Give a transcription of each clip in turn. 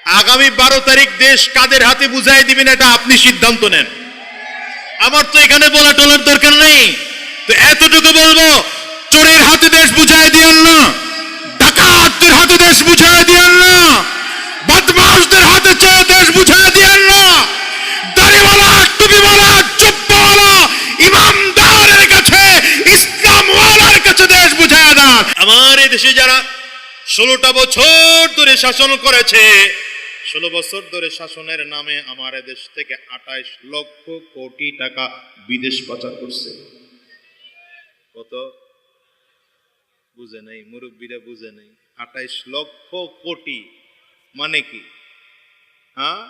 আগামী 12 তারিখ দেশ কাদের হাতে বুঝাই দিবেন এটা আপনি সিদ্ধান্ত নেন। আমার তো এখানে বলা টলার দরকার নেই, তো এতটুকু বলবো, চোরের হাতে দেশ বুঝাই দিয়েন না, ডাকাতদের হাতে দেশ বুঝাই দিয়েন না, বদমাশদের হাতে চেয়ে দেশ বুঝাই দিয়েন না, দাড়িওয়ালা, টুপিওয়ালা, জুব্বাওয়ালা, ইমামদারের কাছে, ইসলামওয়ালার কাছে দেশ বুঝাই দেন। আমার এই দেশে যারা 16টা বছর ধরে শাসন করেছে, 16 বছর ধরে শাসনের নামে আমার দেশ থেকে 28 লক্ষ কোটি টাকা বিদেশ পাচার করছে। কত বুঝে নাই, মুরব্বীরা বুঝে নাই। 28 লক্ষ কোটি মানে কি? হ্যাঁ,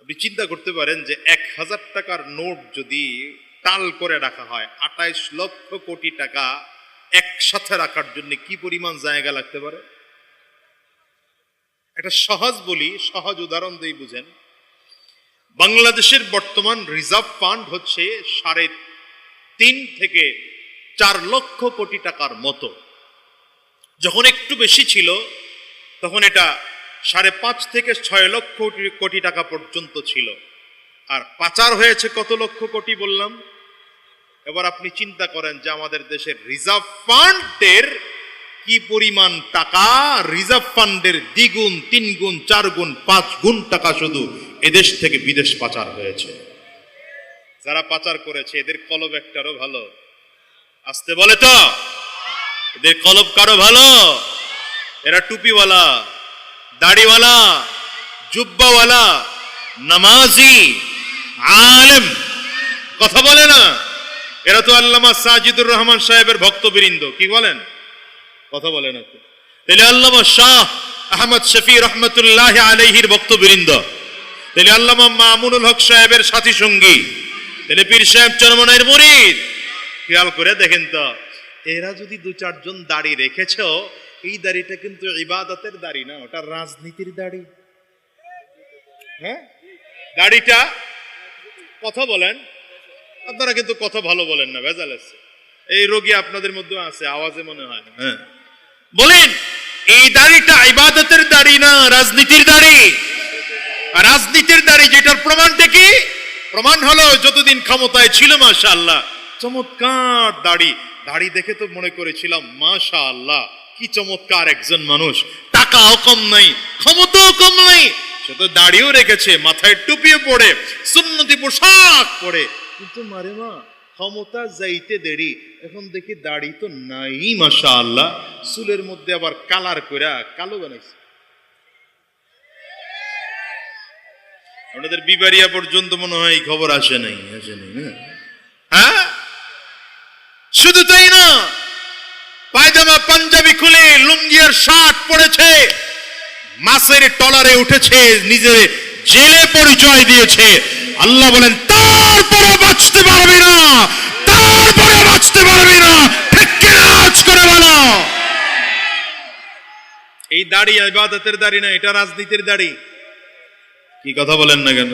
আপনি চিন্তা করতে পারেন যে 1000 টাকার নোট যদি টাল করে রাখা হয়, 28 লক্ষ কোটি টাকা একসাথে রাখার জন্য কি পরিমাণ জায়গা লাগতে পারে। একটা সহজ বলি, সহজ উদাহরণ দিয়ে বুঝেন। বাংলাদেশের বর্তমান রিজার্ভ ফান্ড হচ্ছে 3.5 থেকে 4 লক্ষ কোটি টাকার মতো। যখন একটু বেশি ছিল তখন এটা 5.5 থেকে 6 লক্ষ কোটি টাকা পর্যন্ত ছিল। আর পাচার হয়েছে কত লক্ষ কোটি বললাম। এবার আপনি চিন্তা করেন যে আমাদের দেশের রিজার্ভ ফান্ডের কি পরিমাণ টাকা, রিজার্ভ ফান্ডের 2 গুণ, 3 গুণ, 4 গুণ, 5 গুণ টাকা শুধু এদেশ থেকে বিদেশ পাচার হয়েছে। যারা পাচার করেছে এদের কলব একটারও ভালো, আসতে বলে তো, এদের কলব কারো ভালো? এরা টুপিওয়ালা, দাড়িওয়ালা, জুব্বাওয়ালা, নামাজি, আলেম, কথা বলে না। এরা তো আল্লামা সাজিদুর রহমান সাহেবের ভক্তবৃন্দ, কি বলেন? কথা বলে না তো। তাহলে আল্লামা শাহ আহমদ শফি রহমতুল্লাহ আলাইহির ভক্তবৃন্দ, তাহলে আল্লামা মামুনুল হক সাহেবের সাথী সঙ্গী, তাহলে পীর সাহেব চরমনাইয়ের মুরিদ। খেয়াল করে দেখেন তো, এরা যদি 2-4 জন দাড়ি রেখেছ, এই দাড়িটা কিন্তু ইবাদতের দাড়ি না, ওটা রাজনীতির দাড়ি। হ্যাঁ, দাড়িটা, কথা বলেন, আপনারা কিন্তু কথা ভালো বলেন না, ভেজাল আছে। এই রোগী আপনাদের মধ্যে আছে, আওয়াজে মনে হয়। হ্যাঁ, বলেন, এই দাড়িটা ইবাদতের দাড়ি না, রাজনীতির দাড়ি। আর রাজনীতির দাড়ি, যেটার প্রমাণটা কি? প্রমাণ হলো যতদিন ক্ষমতায় ছিল মাশাআল্লাহ চমৎকার দাড়ি। দাড়ি দেখে তো মনে করেছিলাম মাশাআল্লাহ কি চমৎকার একজন মানুষ, টাকাও কম নাই, ক্ষমতাও কম নাই, সে তো দাড়িও রেখেছে, মাথায় টুপিও পরে, সুন্নতি পোশাক পরে। কিন্তু মারে মা, ক্ষমতা যাইতে দেরি, এখন দেখি দাড়ি তো নাই মাশাআল্লাহ, চুলের মধ্যে আবার কালার কইরা কালো বানাইছে। আপনাদের বিবারিয়া পর্যন্ত মনে হয় এই খবর আসে নাই, হ্যাঁ? শুধু তাই না, পায়জামা পাঞ্জাবি খুলে লুঙ্গি আর শার্ট পরেছে, মাছের টলারে উঠেছে, নিজের জেলে পরিচয় দিয়েছে। আল্লাহ বলেন তারপরে বাঁচতে পারবি না, তারপরে বাঁচতে পারবি না, ঠিক কিনা আজ করে বলো। এই দাড়ি ইবাদতের দাড়ি না, এটা রাজনীতির দাড়ি। কি কথা বলেন না কেন?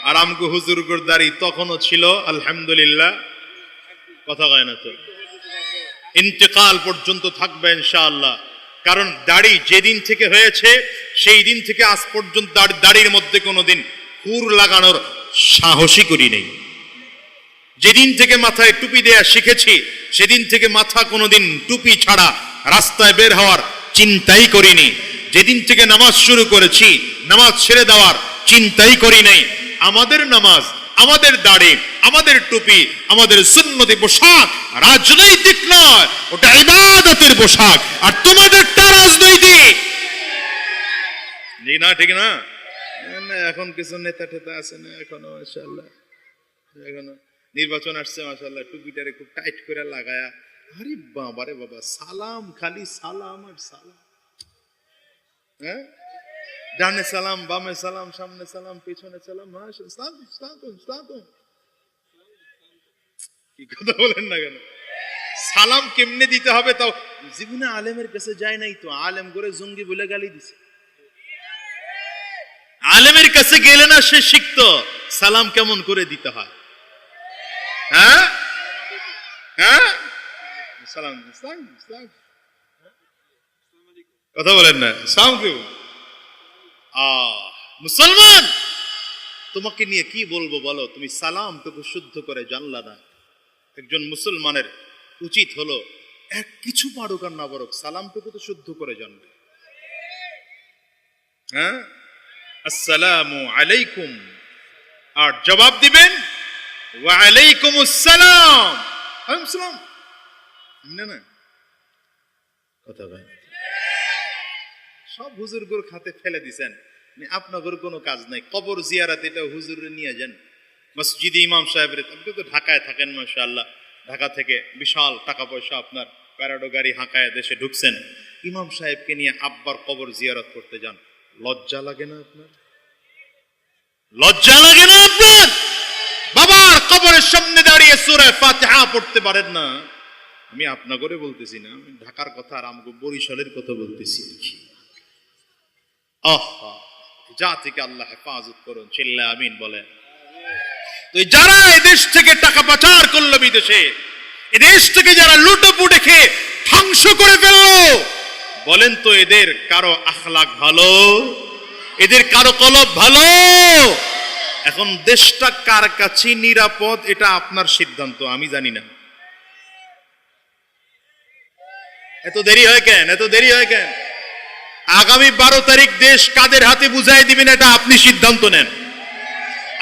আর আমগো হুজুরগর দাড়ি তখনও ছিল আলহামদুলিল্লাহ, কথা কয় না তো, ইন্তেকাল পর্যন্ত থাকবে ইনশাআল্লাহ। কারণ দাড়ি যেদিন থেকে হয়েছে সেই দিন থেকে আজ পর্যন্ত দাড়ির মধ্যে কোনোদিন খুর লাগানোর সাহসই করি নেই। যেদিন থেকে মাথায় টুপি দেয়া শিখেছি সেদিন থেকে মাথা কোনোদিন টুপি ছাড়া রাস্তায় বের হওয়ার চিন্তাই করিনি। যেদিন থেকে নামাজ শুরু করেছি নামাজ ছেড়ে দেওয়ার চিন্তাই করি নাই। আমাদের নামাজ, আমাদের দাড়ি, আমাদের টুপি, আমাদের সুন্নতি পোশাক রাজনৈতিক নয়, ওটা ইবাদতের পোশাক। আর তোমাদেরটা রাজনৈতিক। না ঠিক না? এখন কিছু নেতা টেতা আছে না, এখনো মাশাআল্লাহ, এখনো নির্বাচন আসছে মাশাআল্লাহ, টুপিটারে খুব টাইট করে লাগায়া, আরে বাবা রে বাবা, সালাম, খালি সালাম আর সালাম। হ্যাঁ, ডানে সালাম, বামে সালাম, সামনে সালাম, পেছনে সালাম, কি কথা বলেন না কেন? সালাম কেমনে দিতে হবে তাও জীবনে আলেমের কাছে যায় নাই তো, আলেম করে জঙ্গি বলে গালি দিছে। আলেমের কাছে গেলে না সে শিখতো সালাম কেমন করে দিতে হয়। হ্যাঁ হ্যাঁ, সালাম, কথা বলেন না, সালাম কেউ মুসলমান, তোমাকে নিয়ে কি বলবো বলো? তুমি সালামটুকু শুদ্ধ করে জানলা না। একজন মুসলমানের উচিত হলো এক কিছু পারুক আর না পারুক সালামটুকু তো শুদ্ধ করে জানবে। হ্যাঁ, আসসালামু আলাইকুম, আর জবাব দিবেন ওয়া আলাইকুম আসসালাম। আসসালাম না না কথা ভাই, সব হুজুরগুর খাতে ফেলে দিছেন, আপনাদের কোনো কাজ নাই। কবর জিয়ারাত এটা হুজুরে নিয়ে যান মসজিদে ইমাম সাহেবের। আপনি তো ঢাকায় থাকেন মাশাআল্লাহ, ঢাকা থেকে বিশাল টাকা পয়সা আপনার প্যারাডো গাড়ি হাঁকায় দেশে ঢুকছেন, ইমাম সাহেবকে নিয়ে আব্বার কবর জিয়ারত করতে যান। লজ্জা লাগে না আপনার? লজ্জা লাগে না আপনার? বাবার কবরের সামনে দাঁড়িয়ে সূরা ফাতিহা পড়তে পারেন না? আমি আপনা করে বলতেছি না, আমি ঢাকার কথা আর আমগো বরিশালের কথা বলতেছি। আহা, জাতিকে আল্লাহ হেফাজত করুন, চিল্লা আমিন বলেন। তো যারা এদেশ থেকে টাকা পাচার করলো বিদেশে, এদেশ থেকে যারা লুটোপুটে খেয়ে ধ্বংস করে ফেললো, বলেন তো এদের কারো আখলাক ভালো? এদের কারো কলব ভালো? এখন দেশটা কার কাছে নিরাপদ এটা আপনার সিদ্ধান্ত, আমি জানি না। এত দেরি হয় কেন? এত দেরি হয় কেন? আগামী 12 তারিখ দেশ কাদের হাতে বুঝাই দিবেন এটা আপনি সিদ্ধান্ত নেন।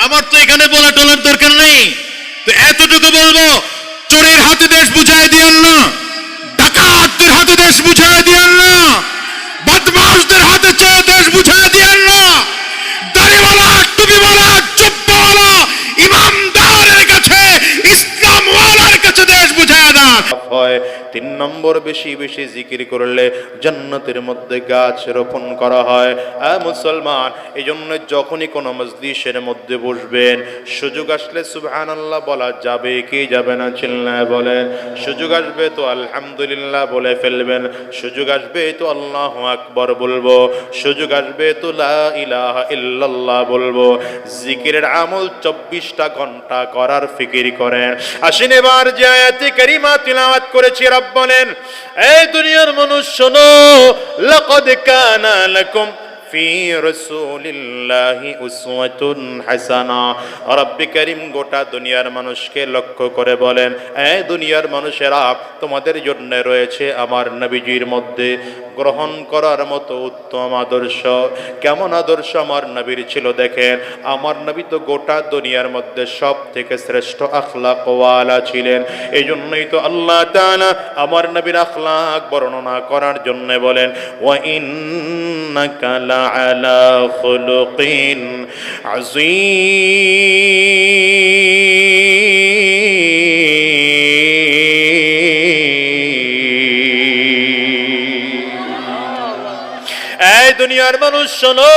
আমার তো এখানে বলা টলার দরকার নেই। তো এতটুকু বলবো, চোরের হাতে দেশ বুঝাই দিয়েন না, ডাকাতদের হাতে দেশ বুঝাই দিয়েন না, বদমাশদের হাতে চেয়ে দেশ বুঝাই দিয়েন না। দাড়িওয়ালা, টুপিওয়ালা, চুপ্পাওয়ালা, ইমামদারের কাছে, ইসলামওয়ালার কাছে দেশ বুঝাই দেন। 3 নম্বর, বেশি বেশি জিকির করলে জান্নাতের মধ্যে গাছ রোপণ করা হয়। মুসলমান, এই জন্য যখনই কোনো মজলিসের মধ্যে বসবেন, সুযোগ আসলে সুবহানাল্লাহ বলা যাবে কি যাবে না? চিল্লায় বলেন। সুযোগ আসবে তো আলহামদুলিল্লাহ বলে ফেলবেন, সুযোগ আসবে তো আল্লাহু আকবার বলবো, সুযোগ আসবে তো লা ইলাহা ইল্লাল্লাহ বলবো। জিকিরের আমল 24টা ঘন্টা করার ফিকির করেন। আসেন এবার যে আয়াতে কারিমা তিলাওয়াত করেছি, রব বলেন, এই দুনিয়ার মানুষ শোনো, লাকাদ কানা লাকুম ফি রাসূলিল্লাহি উসওয়াতুন হাসানা। রব্বে কারীম গোটা দুনিয়ার মানুষকে লক্ষ্য করে বলেন, এই দুনিয়ার মানুষেরা, তোমাদের জন্য রয়েছে আমার নবীজির মধ্যে গ্রহণ করার মতো উত্তম আদর্শ। কেমন আদর্শ আমার নবীর ছিল দেখেন। আমার নবী তো গোটা দুনিয়ার মধ্যে সব থেকে শ্রেষ্ঠ আখলাক ওয়ালা ছিলেন। এই জন্যই তো আল্লাহ তাআলা আমার নবীর আখলাক বর্ণনা করার জন্য বলেন, ওয়া ইন্নাকা লাআলা খুলুকিন আযীম। এই দুনিয়ার মানুষ শোনো,